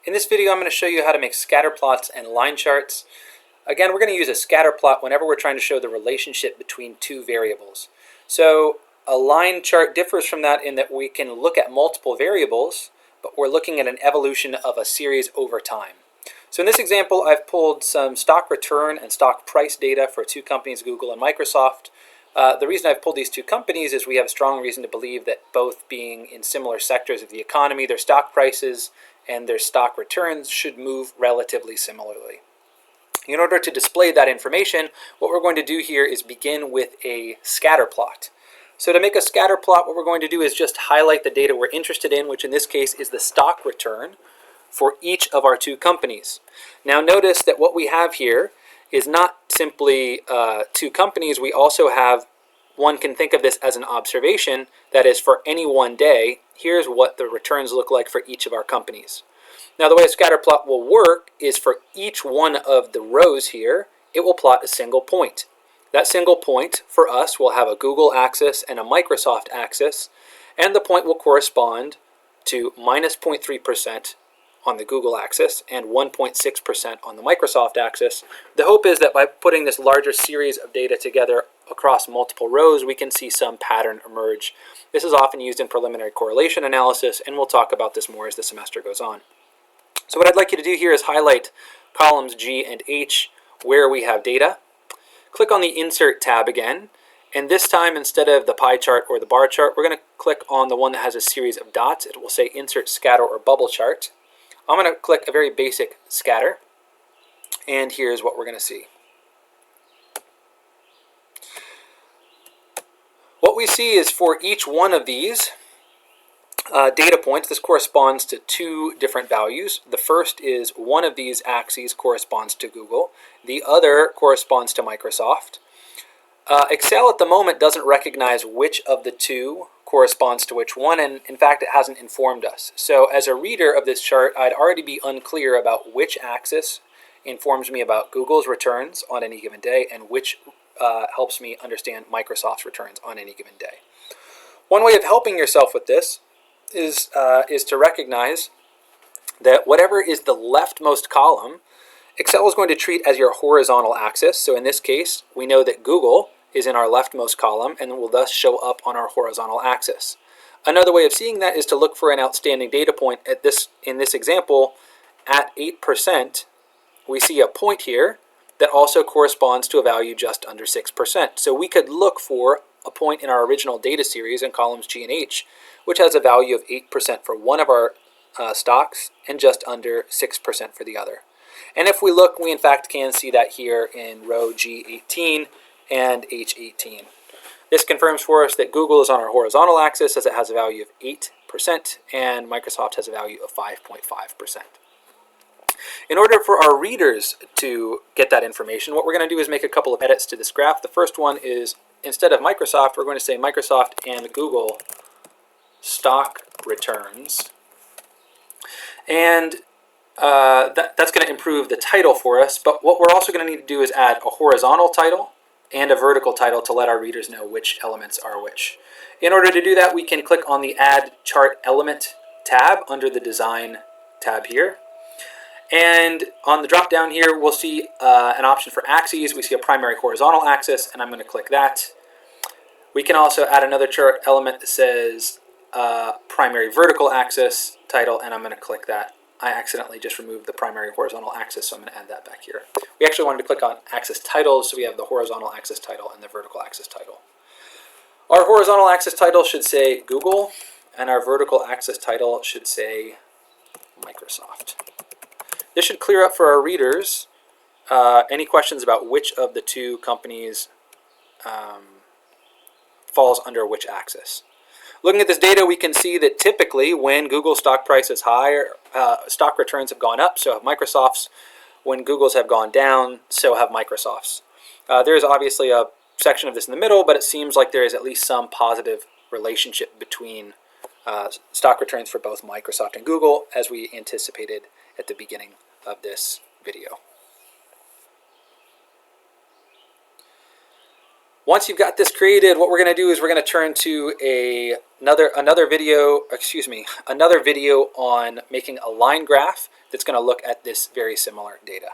In this video, I'm going to show you how to make scatter plots and line charts. Again, we're going to use a scatter plot whenever we're trying to show the relationship between two variables. So a line chart differs from that in that we can look at multiple variables, but we're looking at an evolution of a series over time. So in this example, I've pulled some stock return and stock price data for two companies, Google and Microsoft. The reason I've pulled these two companies is we have a strong reason to believe that both being in similar sectors of the economy, their stock prices and their stock returns should move relatively similarly. In order to display that information, what we're going to do here is begin with a scatter plot. So to make a scatter plot, what we're going to do is just highlight the data we're interested in, which in this case is the stock return for each of our two companies. Now notice that what we have here is not simply two companies. We also have, one can think of this as an observation, that is for any one day, here's what the returns look like for each of our companies. Now the way a scatter plot will work is for each one of the rows here, it will plot a single point. That single point for us will have a Google axis and a Microsoft axis, and the point will correspond to minus 0.3% on the Google axis and 1.6% on the Microsoft axis. The hope is that by putting this larger series of data together across multiple rows, we can see some pattern emerge. This is often used in preliminary correlation analysis, and we'll talk about this more as the semester goes on. So what I'd like you to do here is highlight columns G and H where we have data. Click on the Insert tab again, and this time instead of the pie chart or the bar chart, we're going to click on the one that has a series of dots. It will say Insert Scatter or Bubble Chart. I'm going to click a very basic scatter, and here's what we're going to see. What we see is for each one of these data points, this corresponds to two different values. The first is one of these axes corresponds to Google. The other corresponds to Microsoft. Excel at the moment doesn't recognize which of the two corresponds to which one, and in fact it hasn't informed us. So as a reader of this chart, I'd already be unclear about which axis informs me about Google's returns on any given day and which helps me understand Microsoft's returns on any given day. One way of helping yourself with this is to recognize that whatever is the leftmost column, Excel is going to treat as your horizontal axis. So in this case, we know that Google is in our leftmost column and will thus show up on our horizontal axis. Another way of seeing that is to look for an outstanding data point. In this example, at 8%, we see a point here that also corresponds to a value just under 6%. So we could look for a point in our original data series in columns G and H, which has a value of 8% for one of our stocks and just under 6% for the other. And if we look, we in fact can see that here in row G18 and H18. This confirms for us that Google is on our horizontal axis as it has a value of 8% and Microsoft has a value of 5.5%. In order for our readers to get that information, what we're going to do is make a couple of edits to this graph. The first one is, instead of Microsoft, we're going to say Microsoft and Google stock returns. And that's going to improve the title for us, but what we're also going to need to do is add a horizontal title and a vertical title to let our readers know which elements are which. In order to do that, we can click on the Add Chart Element tab under the Design tab here. And on the drop down here, we'll see an option for axes. We see a primary horizontal axis, and I'm going to click that. We can also add another chart element that says primary vertical axis title, and I'm going to click that. I accidentally just removed the primary horizontal axis, so I'm going to add that back here. We actually wanted to click on axis titles, so we have the horizontal axis title and the vertical axis title. Our horizontal axis title should say Google, and our vertical axis title should say Microsoft. This should clear up for our readers any questions about which of the two companies falls under which axis. Looking at this data, we can see that typically when Google's stock price is higher, stock returns have gone up, so have Microsoft's. When Google's have gone down, so have Microsoft's. There is obviously a section of this in the middle, but it seems like there is at least some positive relationship between stock returns for both Microsoft and Google, as we anticipated at the beginning of this video. Once you've got this created, what we're going to do is we're going to turn to another video, excuse me, another video on making a line graph that's going to look at this very similar data.